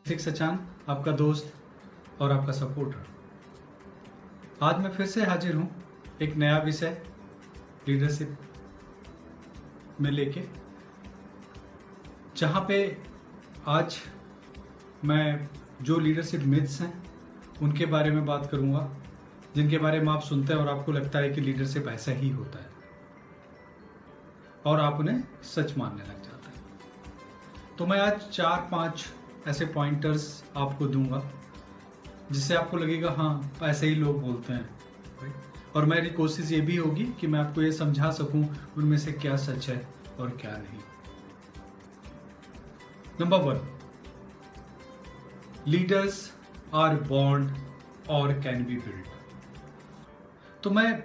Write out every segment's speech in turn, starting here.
सिख सचान, आपका दोस्त और आपका सपोर्टर। आज मैं फिर से हाजिर हूँ एक नया विषय लीडरशिप में लेके, जहाँ पे आज मैं जो लीडरशिप मिथ्स हैं उनके बारे में बात करूँगा, जिनके बारे में आप सुनते हैं और आपको लगता है कि लीडरशिप ऐसा ही होता है और आप उन्हें सच मानने लग जाते हैं। तो मैं आज 4-5 ऐसे पॉइंटर्स आपको दूंगा जिससे आपको लगेगा हाँ ऐसे ही लोग बोलते हैं, और मेरी कोशिश ये भी होगी कि मैं आपको ये समझा सकूं उनमें से क्या सच है और क्या नहीं। नंबर 1, लीडर्स आर बॉर्न और कैन बी बिल्ड। तो मैं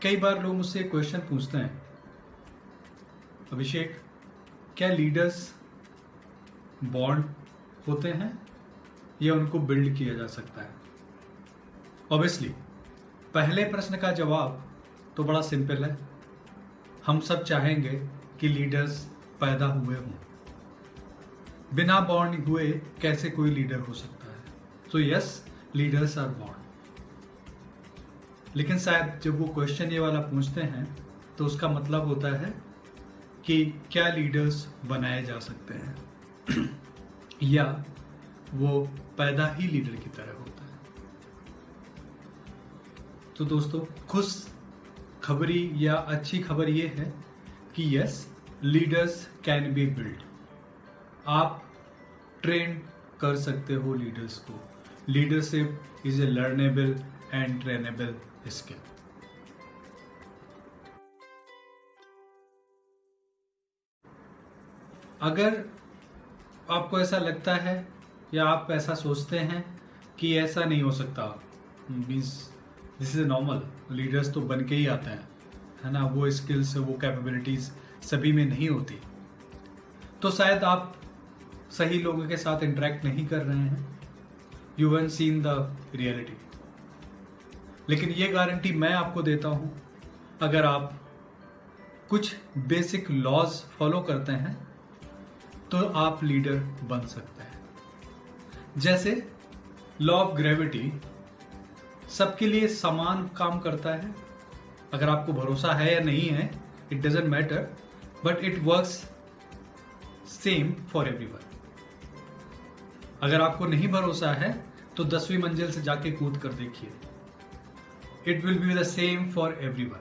कई बार लोग मुझसे क्वेश्चन पूछते हैं, अभिषेक क्या लीडर्स बॉर्न होते हैं या उनको बिल्ड किया जा सकता है? ऑब्वियसली पहले प्रश्न का जवाब तो बड़ा सिंपल है। हम सब चाहेंगे कि लीडर्स पैदा हुए हों। बिना बॉर्न हुए कैसे कोई लीडर हो सकता है? तो यस, लीडर्स आर बॉर्न। लेकिन शायद जब वो क्वेश्चन ये वाला पूछते हैं तो उसका मतलब होता है कि क्या लीडर्स बनाए जा सकते हैं या वो पैदा ही लीडर की तरह होता है। तो दोस्तों, खुश खबरी या अच्छी खबर ये है कि yes, leaders can be build. आप ट्रेन कर सकते हो लीडर्स को। Leadership is a learnable and trainable skill. अगर आपको ऐसा लगता है या आप ऐसा सोचते हैं कि ऐसा नहीं हो सकता, means this is normal, leaders तो बन के ही आते हैं, है ना, वो स्किल्स वो कैपेबिलिटीज सभी में नहीं होती, तो शायद आप सही लोगों के साथ इंटरेक्ट नहीं कर रहे हैं। You haven't seen the reality. लेकिन ये गारंटी मैं आपको देता हूं, अगर आप कुछ बेसिक लॉज फॉलो करते हैं तो आप लीडर बन सकते हैं। जैसे लॉ ऑफ ग्रेविटी सबके लिए समान काम करता है। अगर आपको भरोसा है या नहीं है, it doesn't matter, but it works same for everyone. अगर आपको नहीं भरोसा है तो 10वीं मंजिल से जाके कूद कर देखिए, it will be the same for everyone.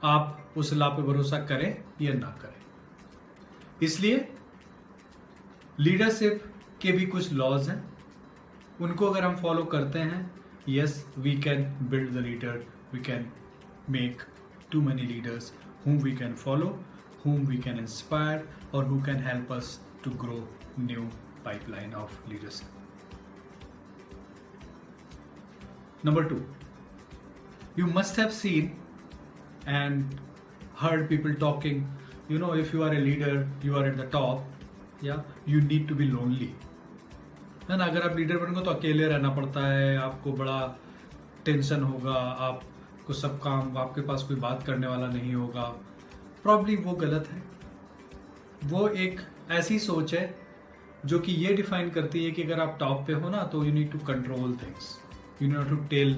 आप उस लॉ पे भरोसा करें या ना करें। इसलिए लीडरशिप के भी कुछ लॉज हैं, उनको अगर हम फॉलो करते हैं, yes, we can build the leader, we can make too many leaders whom we can follow, whom we can inspire, or who can help us to grow new pipeline of leadership. Number 2, you must have seen and heard people talking, if you are a leader, you are at the top, you need to be lonely, है ना। अगर आप leader बनोगे तो अकेले रहना पड़ता है, आपको बड़ा टेंशन होगा, आपको सब काम, आपके पास कोई बात करने वाला नहीं होगा। प्रॉब्ली वो गलत है। वो एक ऐसी सोच है जो कि ये डिफाइन करती है कि अगर आप टॉप पे हो ना, तो you need to control things, you need to tell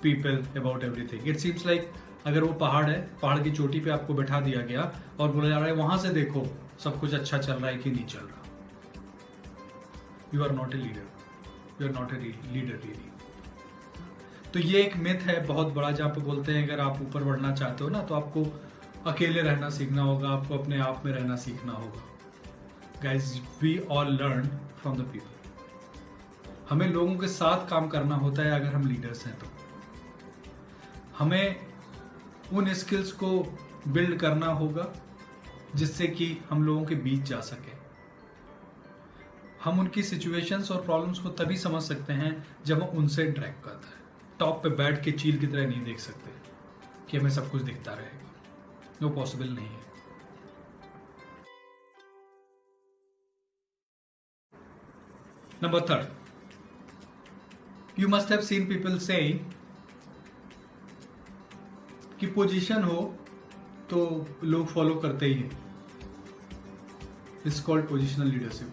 people about everything. It seems like अगर वो पहाड़ है, पहाड़ की चोटी पे आपको बैठा दिया गया और बोला जा रहा है वहां से देखो सब कुछ अच्छा चल रहा है कि नहीं चल रहा। You are not a leader, you are not a leader really. तो ये एक मिथ है बहुत बड़ा, जहाँ पे बोलते हैं अगर आप ऊपर बढ़ना चाहते हो ना, तो आपको अकेले रहना सीखना होगा, आपको अपने आप में रहना सीखना होगा। Guys, we all learn from the people. हमें लोगों के साथ काम करना होता है अगर हम लीडर्स हैं तो। हमें उन स्किल्स को बिल्ड करना होगा जिससे कि हम लोगों के बीच जा सके। हम उनकी सिचुएशंस और प्रॉब्लम्स को तभी समझ सकते हैं जब हम उनसे इंटरेक्ट करते हैं। टॉप पे बैठ के चील की तरह नहीं देख सकते कि हमें सब कुछ दिखता रहेगा, वो पॉसिबल नहीं है। Number 3, you must have seen people saying कि पोजीशन हो तो लोग फॉलो करते ही हैं। It's called positional leadership.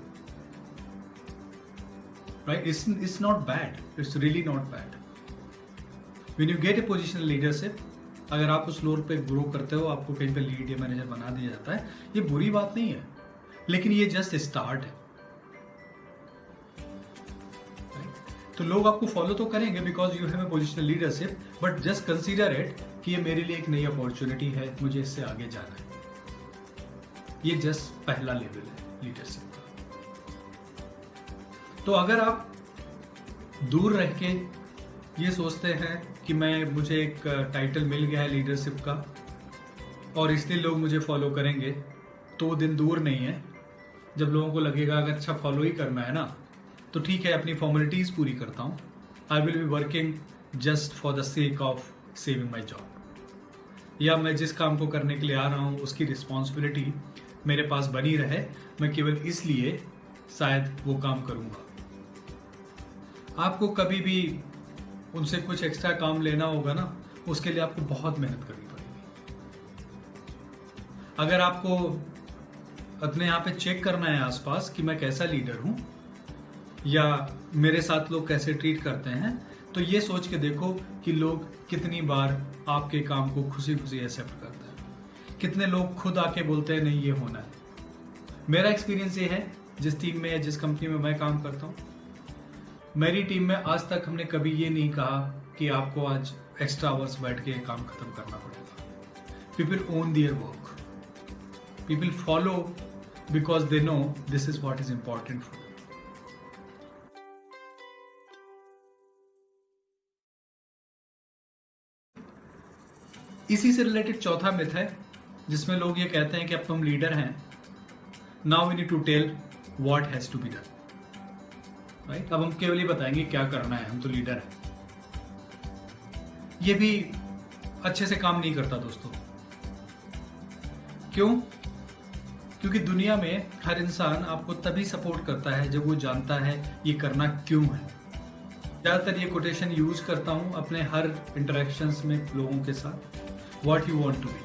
right? It's not bad. It's really not bad. When you get a position leadership, अगर आप उस फ्लोर पे ग्रो करते हो, आपको कहीं पे लीड या मैनेजर बना दिया जाता है, ये बुरी बात नहीं है, लेकिन ये जस्ट स्टार्ट है। तो लोग आपको फॉलो तो करेंगे because you have a positional leadership, but just consider it कि ये मेरे लिए एक नई अपॉर्चुनिटी है, मुझे इससे आगे जाना है। ये जस्ट पहला लेवल है लीडरशिप का। तो अगर आप दूर रह के ये सोचते हैं कि मुझे एक टाइटल मिल गया है लीडरशिप का और इसलिए लोग मुझे फॉलो करेंगे, तो वो दिन दूर नहीं है जब लोगों को लगेगा अगर अच्छा फॉलो ही करना है ना तो ठीक है, अपनी फॉर्मेलिटीज पूरी करता हूँ। I will be working just for the sake of saving my job, या मैं जिस काम को करने के लिए आ रहा हूँ उसकी रिस्पॉन्सिबिलिटी मेरे पास बनी रहे, मैं केवल इसलिए शायद वो काम करूँगा। आपको कभी भी उनसे कुछ एक्स्ट्रा काम लेना होगा ना, उसके लिए आपको बहुत मेहनत करनी पड़ेगी। अगर आपको अपने यहाँ पे चेक करना है आसपास कि मैं कैसा लीडर हूँ या मेरे साथ लोग कैसे ट्रीट करते हैं, तो ये सोच के देखो कि लोग कितनी बार आपके काम को खुशी खुशी एक्सेप्ट करते हैं, कितने लोग खुद आके बोलते हैं नहीं ये होना है। मेरा एक्सपीरियंस ये है, जिस टीम में या जिस कंपनी में मैं काम करता हूँ, मेरी टीम में आज तक हमने कभी ये नहीं कहा कि आपको आज एक्स्ट्रा आवर्स बैठ के काम खत्म करना पड़ेगा। People own their work, people follow because they know this is what is important for. इसी से रिलेटेड चौथा मिथ है जिसमें लोग ये कहते हैं कि अब तुम लीडर हैं, now we need to tell what has to be done, right? अब हम केवल ही बताएंगे क्या करना है, हम तो लीडर हैं। ये भी अच्छे से काम नहीं करता दोस्तों। क्यों? क्योंकि दुनिया में हर इंसान आपको तभी सपोर्ट करता है जब वो जानता है ये करना क्यों है। ज्यादातर ये कोटेशन यूज करता हूं अपने हर इंटरेक्शंस में लोगों के साथ। What you want to be,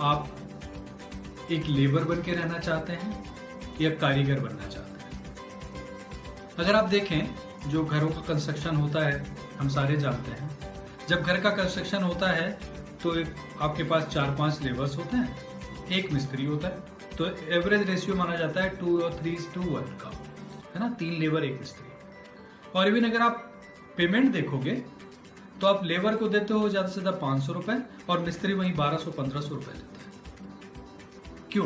आप एक लेबर बन के रहना चाहते हैं या कारीगर बनना चाहते हैं? अगर आप देखें जो घरों का कंस्ट्रक्शन होता है, हम सारे जानते हैं, जब घर का कंस्ट्रक्शन होता है तो आपके पास 4-5 लेबर्स होते हैं, एक मिस्त्री होता है, तो एवरेज रेशियो माना जाता है 2 और 3:1 का, है ना? 3 लेबर 1 मिस्त्री। और इवन अगर आप पेमेंट देखोगे तो आप लेबर को देते हो ज्यादा से ज्यादा 500 रुपए और मिस्त्री वहीं 1200-1500 रुपए देता है। क्यों?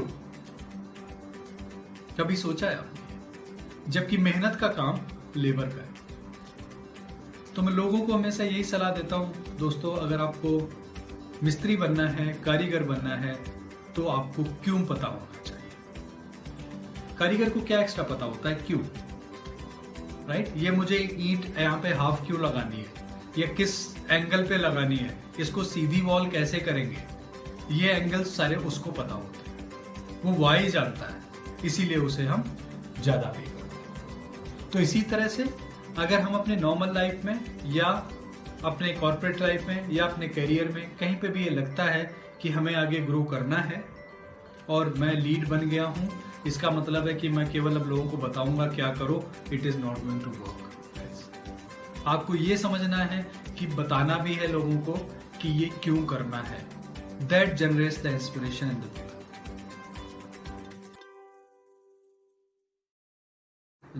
कभी सोचा है आपने? जबकि मेहनत का काम लेबर का है। तो मैं लोगों को हमेशा यही सलाह देता हूं दोस्तों, अगर आपको मिस्त्री बनना है, कारीगर बनना है, तो आपको क्यों पता होना चाहिए। कारीगर को क्या एक्स्ट्रा पता होता है, क्यों, राइट? ये मुझे ईंट यहाँ पे हाफ क्यों लगानी है या किस एंगल पे लगानी है, इसको सीधी वॉल कैसे करेंगे, ये एंगल सारे उसको पता होते हैं, वो वाई जानता है, इसीलिए उसे हम ज्यादा पे करते हैं। तो इसी तरह से अगर हम अपने नॉर्मल लाइफ में या अपने कॉर्पोरेट लाइफ में या अपने करियर में कहीं पे भी ये लगता है कि हमें आगे ग्रो करना है और मैं लीड बन गया हूं, इसका मतलब है कि मैं केवल अब लोगों को बताऊंगा क्या करो, it is not going to work. आपको ये समझना है कि बताना भी है लोगों को कि ये क्यों करना है। That generates the inspiration in the people.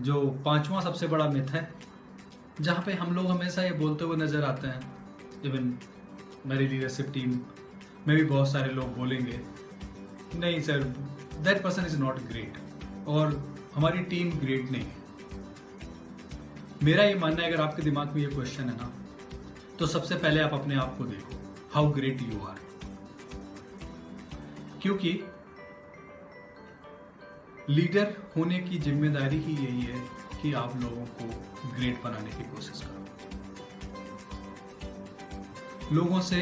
जो 5वां सबसे बड़ा मिथ है, जहां पे हम लोग हमेशा ये बोलते हुए नजर आते हैं, इवन मेरी लीडरशिप टीम में भी बहुत सारे लोग बोलेंगे, नहीं sir that person is not great, और हमारी टीम ग्रेट नहीं है। मेरा ये मानना है, अगर आपके दिमाग में ये क्वेश्चन है ना, तो सबसे पहले आप अपने आप को देखो, हाउ ग्रेट यू आर। क्योंकि लीडर होने की जिम्मेदारी ही यही है कि आप लोगों को ग्रेट बनाने की कोशिश करो। लोगों से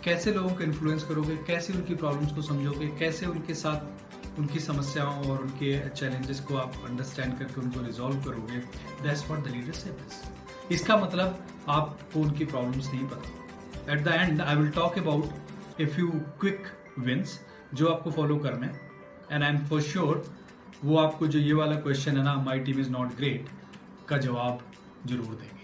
कैसे लोगों को इन्फ्लुएंस करोगे, कैसे उनकी प्रॉब्लम्स को समझोगे, कैसे उनके साथ उनकी समस्याओं और उनके चैलेंजेस को आप अंडरस्टैंड करके उनको रिजॉल्व करोगे, that's what the leadership is. इसका मतलब आपको उनकी प्रॉब्लम्स नहीं पता। At the end I will talk about a few quick wins जो आपको फॉलो करना है, and I am for sure वो आपको जो ये वाला क्वेश्चन है ना, my team is not great, का जवाब जरूर देंगे।